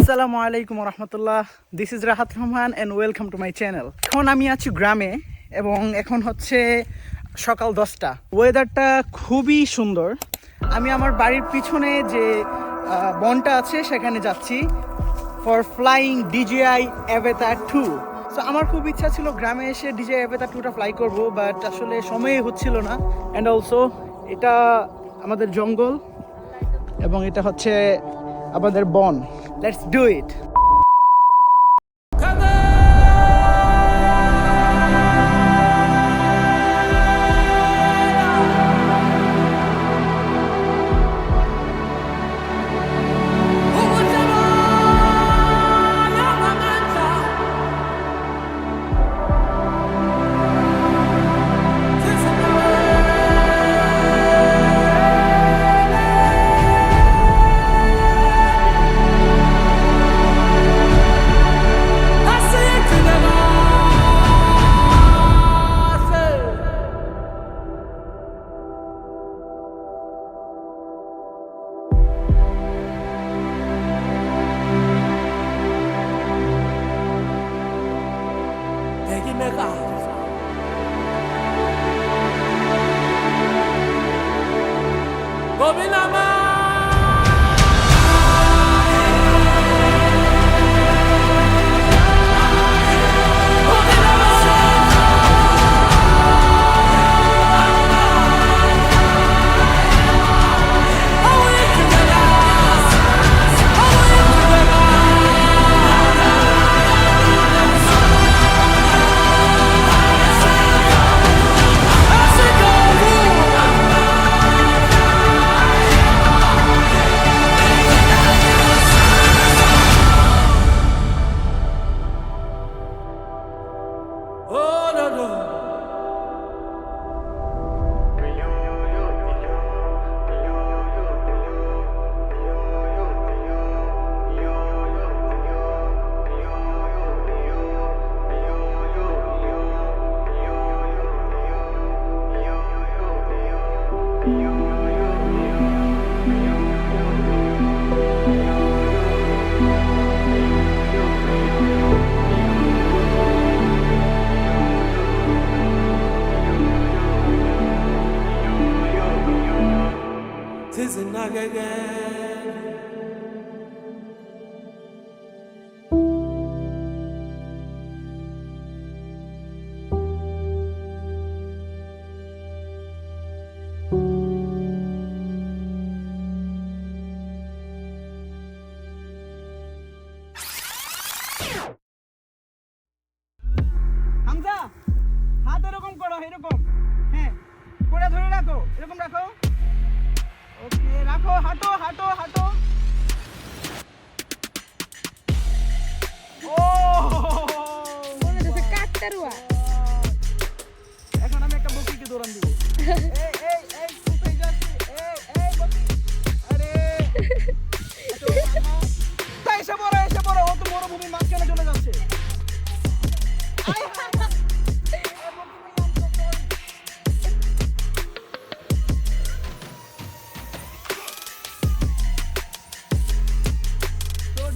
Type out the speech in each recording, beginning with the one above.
আসসালামু আলাইকুম রহমতুল্লাহ, this is Rahat Rahman and welcome to my channel. এখন আমি আছি গ্রামে এবং এখন হচ্ছে সকাল 10টা। ওয়েদারটা খুবই সুন্দর। আমি আমার বাড়ির পিছনে যে বনটা আছে সেখানে যাচ্ছি ফর ফ্লাইং ডিজিআই অ্যাভাতার 2। সো আমার খুব ইচ্ছা ছিল গ্রামে এসে ডিজিআই অ্যাভাতার 2টা ফ্লাই করবো, বাট আসলে সময়ই হচ্ছিল না। অ্যান্ড অলসো এটা আমাদের জঙ্গল এবং এটা হচ্ছে আমাদের বন। Let's do it. হামজা, হাত এরকম করো, এরকম। হ্যাঁ, করে ধরে রাখো, এরকম রাখো। ওকে, রাখো, হাঁটো হাঁটো হাঁটো। ও মনে হচ্ছে কাকতারুয়া। এখন আমি একটা বকরিকে দৌড়ান দিব। এই এই এই কোথায় যাচ্ছি? এই এই বকরি, আরে এসে পড়ো, এসে পড়ো। ও তো মরুভূমির মাঝখানে চলে যাচ্ছে।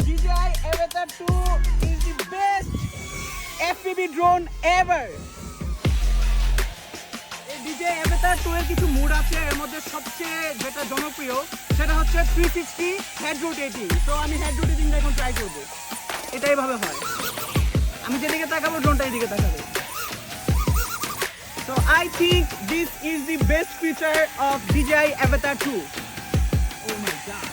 DJI Avatar 2 is the best FPV drone ever. এই DJI Avatar 2 এর কিছু মোড আছে, এর মধ্যে সবচেয়ে যেটা জনপ্রিয় সেটা হচ্ছে 360 হেড রোটেটিং। তো আমি হেড রোটেটিংটা এখন ট্রাই করব। এটাই ভাবে হয়, আমি যেদিকে তাকাবো ড্রোনটা এদিকে তাকাবে। So I think this is the best feature of DJI Avatar 2. Oh my god.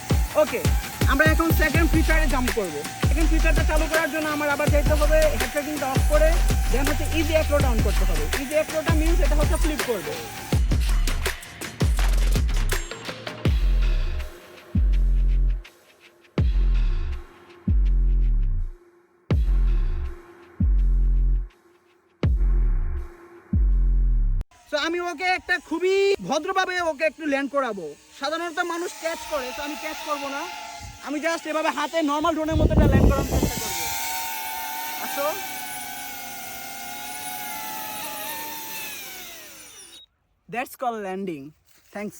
Okay, আমরা এখন সেকেন্ড ফিচারে জাম্প করব। সেকেন্ড ফিচারটা চালু করার জন্য আমার আবার যেতে হবে হেড ট্র্যাকিংটা অফ করে, দেন হচ্ছে ইজি অ্যাক্রোটা অন করতে হবে। ইজি অ্যাক্রোটা মিন্স এটা হচ্ছে ফ্লিপ করবে। তো আমি ওকে একটা খুবই ভদ্রভাবে ওকে একটু ল্যান্ড করাবো। সাধারণত মানুষ ক্যাচ করে, তো আমি ক্যাচ করব না। আমি জাস্ট এভাবে হাতে নর্মাল ড্রোনের মতো একটা ল্যান্ড করার চেষ্টা করবো। আসো, দ্যাটস কল ল্যান্ডিং। থ্যাঙ্কস।